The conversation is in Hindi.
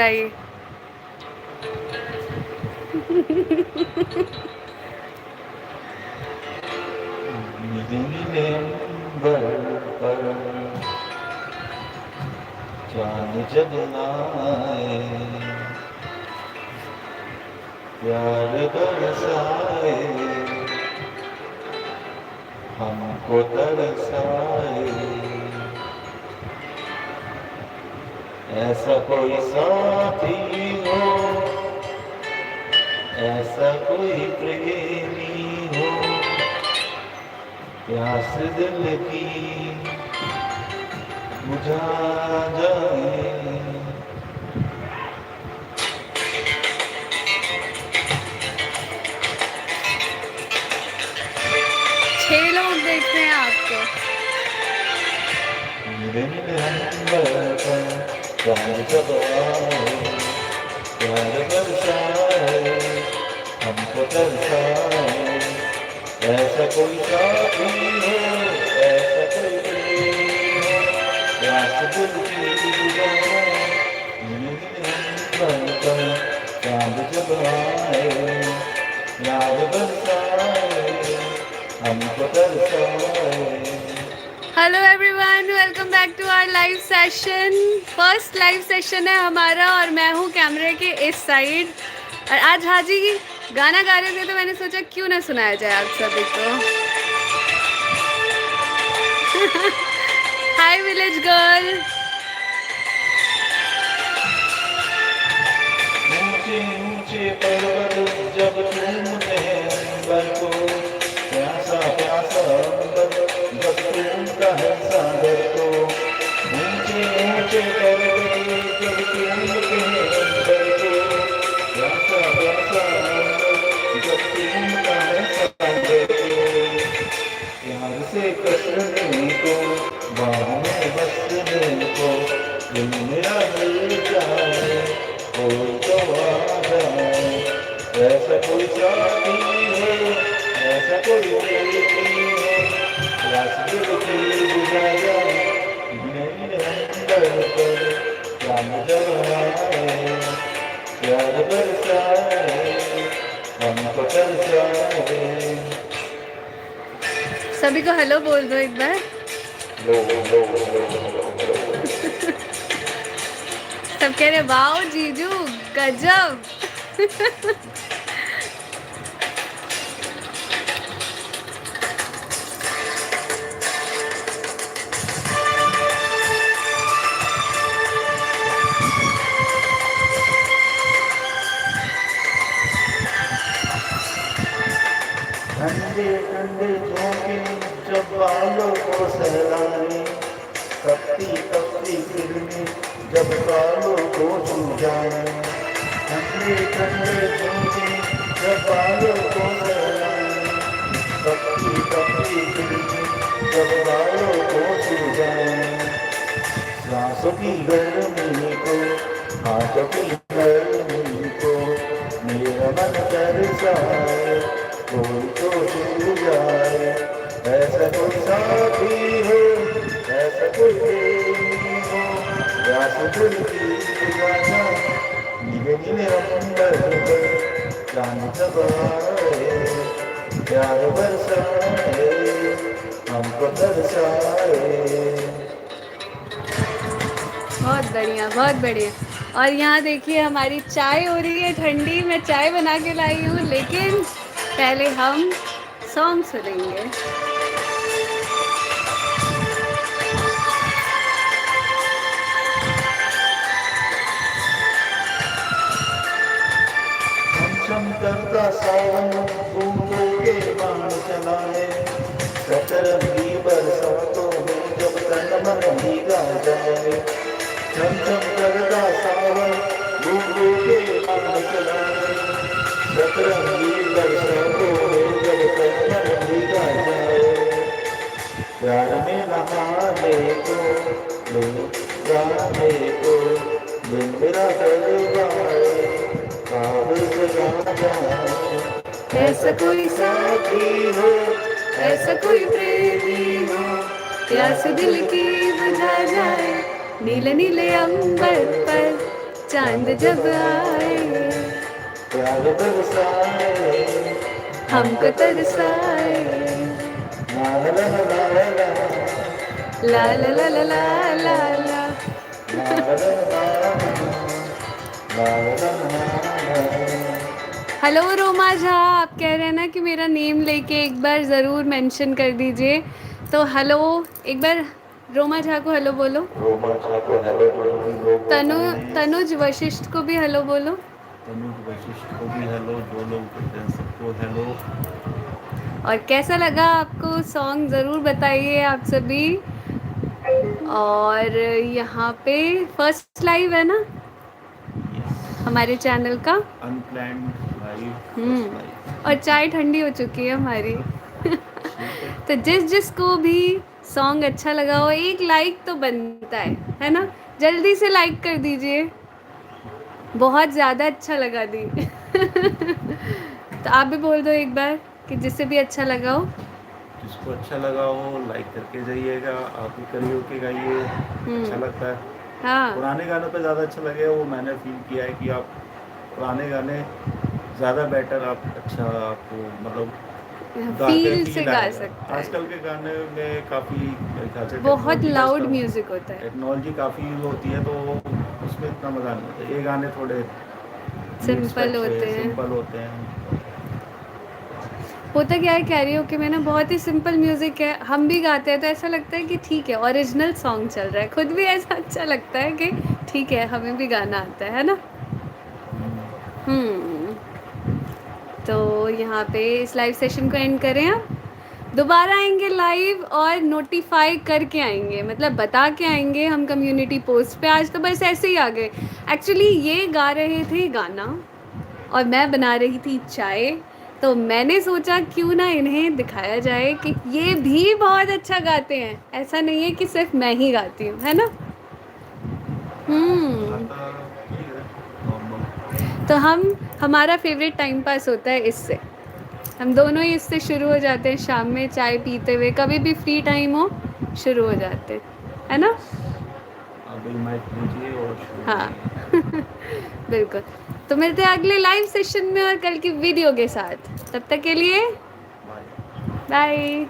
ये नीले अंबर पर चांद जब आए, प्यार बरसाए, हमको तरसाए। ऐसा कोई साथी हो, ऐसा कोई प्रेमी हो, प्यास दिल की बुझा जाए। छह लोग देख रहे हैं आपको। नीले अंबर पर चांद जब आए, प्यार बरसाए, हमको तरसाए। ऐसा कोई साथी हो, ऐसा कोई प्रेमी हो, प्यास दिल की बुझाए। नीले अंबर पर चांद जब आए, प्यार बरसाए, हमको तरसाए। Hello everyone, welcome back to our live session. First live session है हमारा और मैं हूँ कैमरे के इस साइड। और आज हाजी गाना गा रहे थे तो मैंने सोचा क्यों ना सुनाया जाए आप सभी को। हाय विलेज गर्ल। ऊंचे ऊंचे पर्वत जब चूमते हैं अंबर को, प्यासा प्यासा अंबर जब चूमता है सागर को। ऊंचे ऊंचे पर्वत जब चूमते हैं अंबर को, प्यासा प्यासा अंबर जब चूमता है सागर को। प्यार से कसने को, बाहों में बसने को, दिल मेरा मिल जाए, कोई तो आ जाए। ऐसा कोई साथी हो, ऐसा कोई प्रेमी हो, प्यास दिल की बुझा जाए। नीले अंबर पर चांद जब आए, प्यार बरसाए, हमको तरसाए। सभी को हेलो बोल दो एक बार। सब कह रहे वाओ जीजू गजब। ठंडे ठंडे झोंके जब बालों को सहलाए, तपती तपती किरणें जब बालों को छू जाए। ठंडे ठंडे झोंके जब बालों को सहलाए, तपती तपती किरणें जब बालों को छू जाए। सांसों की गर्मी को, हाथों की गर्मी को, मेरा मन तरसाए, कोई तो छू जाए। ऐसा कोई साथी हो, ऐसा कोई प्रेमी हो, प्यास दिल की बुझा जाए। नीले नीले अंबर पर चांद जब आए, प्यार बरसाए, हमको तरसाए। बहुत बढ़िया बहुत बढ़िया। और यहाँ देखिए हमारी चाय हो रही है ठंडी। मैं चाय बना के लाई हूँ, लेकिन पहले हम सॉन्ग सुनेंगे। छमछम करता सावन बूंदों के बाण चलाए, सतरंगी बरसातों में जब तन मन भीगा जाए। छमछम करता सावन बूंदों के बाण चलाए, सतरंगी बरसातों में जब तन मन भीगा जाए। प्यार में नहाने को, गाने को, दिल मेरा गलबाए, काबिल सजा जाए। ऐसा कोई साथी हो, ऐसा कोई प्रेमी हो, प्यास दिल की बुझा जाए। नीले नीले अंबर पर चांद जब आए प्यार बरसाए हमको तरसाए ला ला ला ला ला ला ला ला ला ला ला ला ला। ला ला ला ला ला ला ला ला। हेलो रोमा झा, आप कह रहे हैं ना कि मेरा नेम लेके एक बार ज़रूर मेंशन कर दीजिए। तो हेलो, एक बार रोमा झा को हेलो बोलो। रोमा झा को हेलो बोलो, भी लोग बोलते तनु हैं। तनुज वशिष्ठ को भी हेलो बोलो। तनुज वशिष्ठ को भी हेलो, जो लोग बोलते हैं सबको हेलो। और कैसा लगा आपको सॉन्ग ज़रूर बताइए आप सभी। और यहाँ पे फर्स्ट लाइव है ना हमारे चैनल का। अनप्लैंड लाइव, फर्स्ट हम्म, लाइव। और चाय ठंडी हो चुकी है हमारी। ठीक है। तो जिसको भी सॉन्ग अच्छा लगा हो एक लाइक तो बनता है ना। जल्दी से लाइक कर दीजिए, बहुत ज़्यादा अच्छा लगा दी। तो आप भी बोल दो एक बार कि जिससे भी अच्छा लगा हो। जिसको अच्छा लगा हो लाइक करके जाइएगा, आप भी करियोके गाइए, अच्छा लगता है। हाँ, पुराने गानों पे ज़्यादा अच्छा लगे, वो मैंने फील किया है कि आप पुराने गाने ज़्यादा बेटर, आप अच्छा आपको मतलब गा के फील से फील गा आएगा। सकता है। आजकल के गाने में काफ़ी मेरे ख्याल से बहुत टेक्नोलॉजी का लाउड म्यूजिक होता है, टेक्नोलॉजी काफ़ी यूज़ होती है, तो उसमें इतना मज़ा नहीं आता। ये गाने थोड़े बीट्स पे सिंपल अच्छे होते हैं। सिंपल होते हैं। होता क्या है कैरियोके में ना, बहुत ही सिंपल म्यूजिक है, हम भी गाते हैं तो ऐसा लगता है कि ठीक है ओरिजिनल सॉन्ग चल रहा है, खुद भी ऐसा अच्छा लगता है कि ठीक है हमें भी गाना आता है ना। हम्म, तो यहाँ पे इस लाइव सेशन को एंड करें आप। दोबारा आएंगे लाइव और नोटिफाई करके आएंगे, मतलब बता के आएंगे हम कम्युनिटी पोस्ट पे। आज तो बस ऐसे ही आ गए। एक्चुअली ये गा रहे थे गाना और मैं बना रही थी चाय, तो मैंने सोचा क्यों ना इन्हें दिखाया जाए कि ये भी बहुत अच्छा गाते हैं, ऐसा नहीं है कि सिर्फ मैं ही गाती हूँ, है ना। हम्म, गाता ठीक है, नॉर्मल। तो हमारा फेवरेट टाइम पास होता है इससे। हम दोनों ही इससे शुरू हो जाते हैं, शाम में चाय पीते हुए कभी भी फ्री टाइम हो शुरू हो जाते हैं, है ना। आप भी माइक लीजिए और शुरू हाँ। करिए। बिल्कुल। तो मिलते हैं अगले लाइव सेशन में और कल की वीडियो के साथ। तब तक के लिए बाय। बाय।